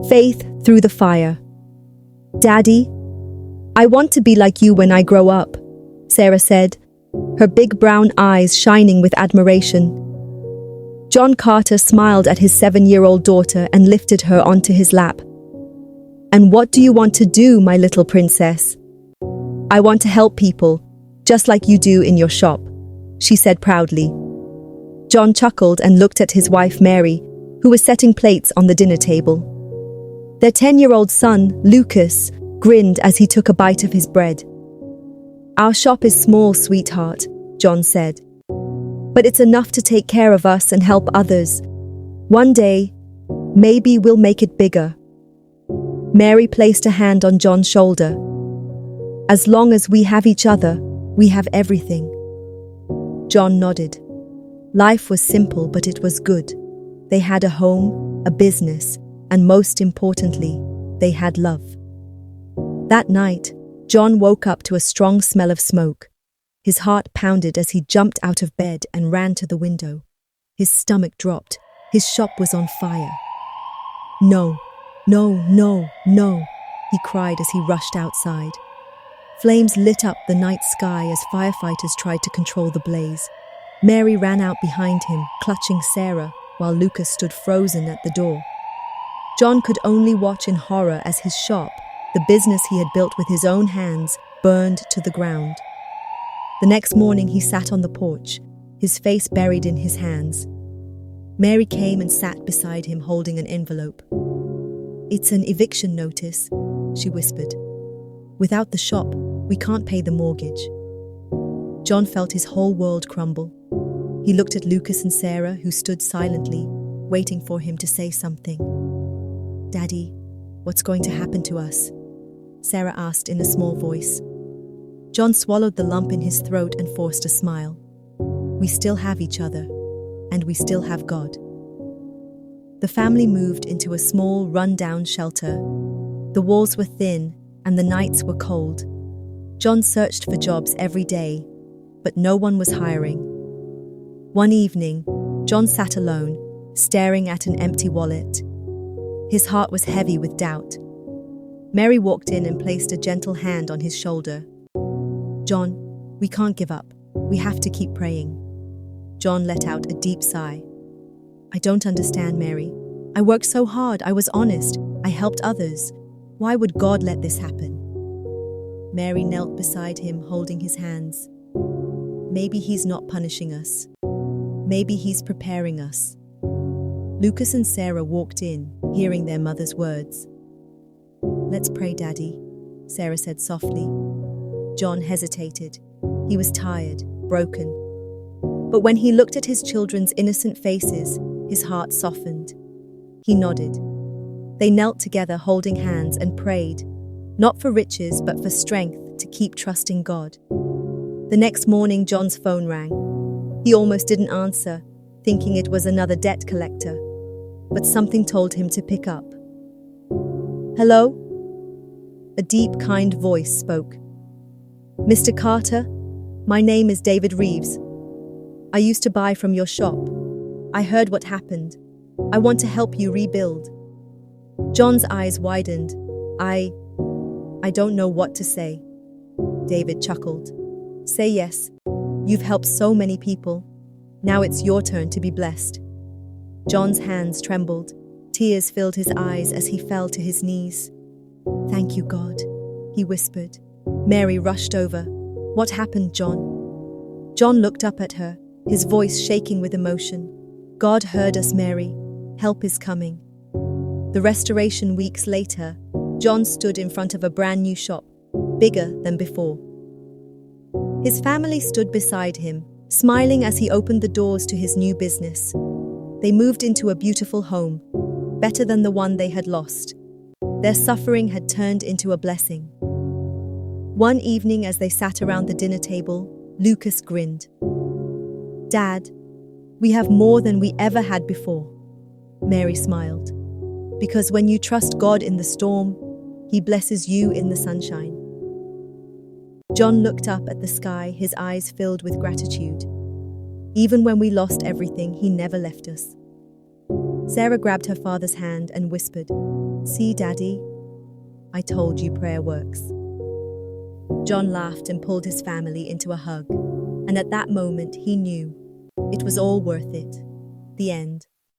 Faith through the fire. Daddy, I want to be like you when I grow up, Sarah said, her big brown eyes shining with admiration. John Carter smiled at his 7-year-old daughter and lifted her onto his lap. And what do you want to do, my little princess? I want to help people, just like you do in your shop, she said proudly. John chuckled and looked at his wife Mary, who was setting plates on the dinner table. Their 10-year-old son, Lucas, grinned as he took a bite of his bread. Our shop is small, sweetheart, John said. But it's enough to take care of us and help others. One day, maybe we'll make it bigger. Mary placed a hand on John's shoulder. As long as we have each other, we have everything. John nodded. Life was simple, but it was good. They had a home, a business, and most importantly, they had love. That night, John woke up to a strong smell of smoke. His heart pounded as he jumped out of bed and ran to the window. His stomach dropped. His shop was on fire. No, no, no, no, he cried as he rushed outside. Flames lit up the night sky as firefighters tried to control the blaze. Mary ran out behind him, clutching Sarah, while Lucas stood frozen at the door. John could only watch in horror as his shop, the business he had built with his own hands, burned to the ground. The next morning he sat on the porch, his face buried in his hands. Mary came and sat beside him holding an envelope. "It's an eviction notice," she whispered. "Without the shop, we can't pay the mortgage." John felt his whole world crumble. He looked at Lucas and Sarah, who stood silently, waiting for him to say something. "Daddy, what's going to happen to us?" Sarah asked in a small voice. John swallowed the lump in his throat and forced a smile. "We still have each other, and we still have God." The family moved into a small, run-down shelter. The walls were thin, and the nights were cold. John searched for jobs every day, but no one was hiring. One evening, John sat alone, staring at an empty wallet. His heart was heavy with doubt. Mary walked in and placed a gentle hand on his shoulder. "John, we can't give up. We have to keep praying." John let out a deep sigh. "I don't understand, Mary. I worked so hard. I was honest. I helped others. Why would God let this happen?" Mary knelt beside him, holding his hands. "Maybe he's not punishing us. Maybe he's preparing us." Lucas and Sarah walked in, hearing their mother's words. "Let's pray, Daddy," Sarah said softly. John hesitated. He was tired, broken. But when he looked at his children's innocent faces, his heart softened. He nodded. They knelt together, holding hands, and prayed, not for riches, but for strength to keep trusting God. The next morning, John's phone rang. He almost didn't answer, thinking it was another debt collector. But something told him to pick up. "Hello?" A deep, kind voice spoke. "Mr. Carter, my name is David Reeves. I used to buy from your shop. I heard what happened. I want to help you rebuild." John's eyes widened. I don't know what to say." David chuckled. "Say yes. You've helped so many people. Now it's your turn to be blessed." John's hands trembled. Tears filled his eyes as he fell to his knees. "Thank you, God," he whispered. Mary rushed over. "What happened, John?" John looked up at her, his voice shaking with emotion. "God heard us, Mary. Help is coming." The restoration weeks later, John stood in front of a brand new shop, bigger than before. His family stood beside him, smiling as he opened the doors to his new business. They moved into a beautiful home, better than the one they had lost. Their suffering had turned into a blessing. One evening, as they sat around the dinner table, Lucas grinned. "Dad, we have more than we ever had before." Mary smiled. "Because when you trust God in the storm, He blesses you in the sunshine." John looked up at the sky, his eyes filled with gratitude. Even when we lost everything, He never left us. Sarah grabbed her father's hand and whispered, See, Daddy? I told you prayer works. John laughed and pulled his family into a hug, and at that moment he knew it was all worth it. The end.